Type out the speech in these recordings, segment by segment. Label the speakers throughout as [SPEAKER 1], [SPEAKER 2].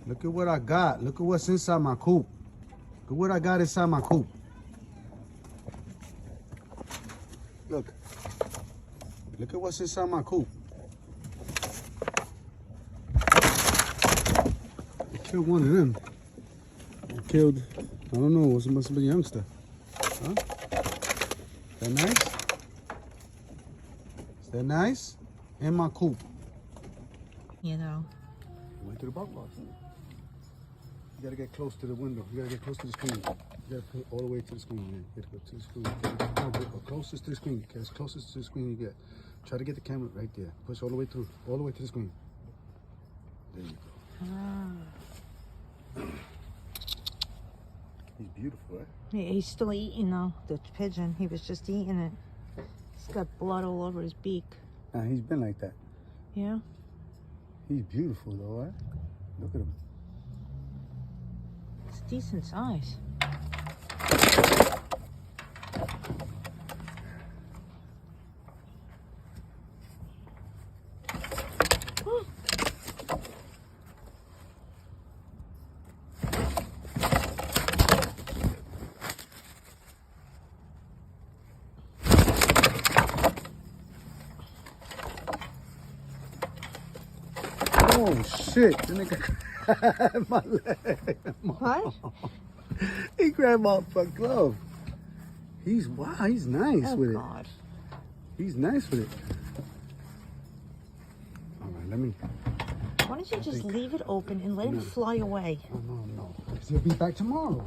[SPEAKER 1] Look at what I got. Look at what's inside my coop. Look at what I got inside my coop. Look. Look at what's inside my coop. I killed one of them. I killed, I don't know, it must have been a youngster. Huh? Is that nice? Is that nice? In my coop.
[SPEAKER 2] You know.
[SPEAKER 1] Went to the bark box. You gotta get close to the window. You gotta get close to the screen. You gotta put all the way to the screen. Man. You gotta go to the screen. Go closest to the screen. Get as closest to the screen you get. Try to get the camera right there. Push all the way through. All the way to the screen. There you go. He's beautiful, right?
[SPEAKER 2] Yeah, he's still eating though, the pigeon. He was just eating it. He's got blood all over his beak.
[SPEAKER 1] Nah, he's been like that.
[SPEAKER 2] Yeah?
[SPEAKER 1] He's beautiful though, right? Look at him.
[SPEAKER 2] It's decent size.
[SPEAKER 1] Oh shit! The nigga grabbed my leg.
[SPEAKER 2] What?
[SPEAKER 1] He grabbed my glove. He's he's nice with
[SPEAKER 2] God.
[SPEAKER 1] it. He's nice with it. All right, let me.
[SPEAKER 2] Why don't you just leave it open and let him fly away?
[SPEAKER 1] Oh, no. Because he'll be back tomorrow.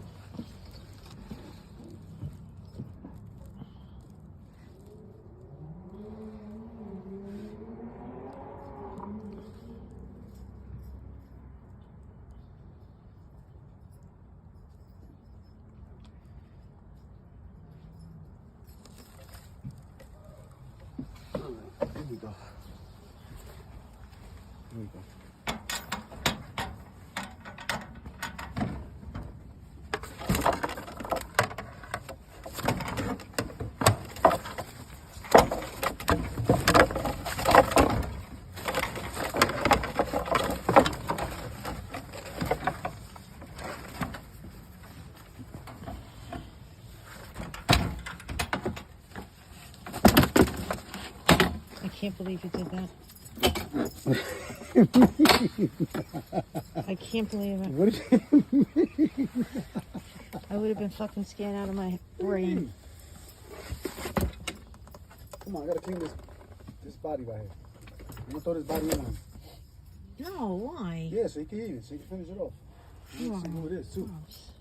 [SPEAKER 1] Here we go. Here we go.
[SPEAKER 2] I can't believe you did that. I can't believe it.
[SPEAKER 1] What did you mean?
[SPEAKER 2] I would have been fucking scared out of my brain.
[SPEAKER 1] Come on, I gotta clean this body right here. I'm gonna throw this body in him.
[SPEAKER 2] No, why?
[SPEAKER 1] Yeah, so he can eat it, so he can finish it off. I want to see who it is, too.
[SPEAKER 2] Gross.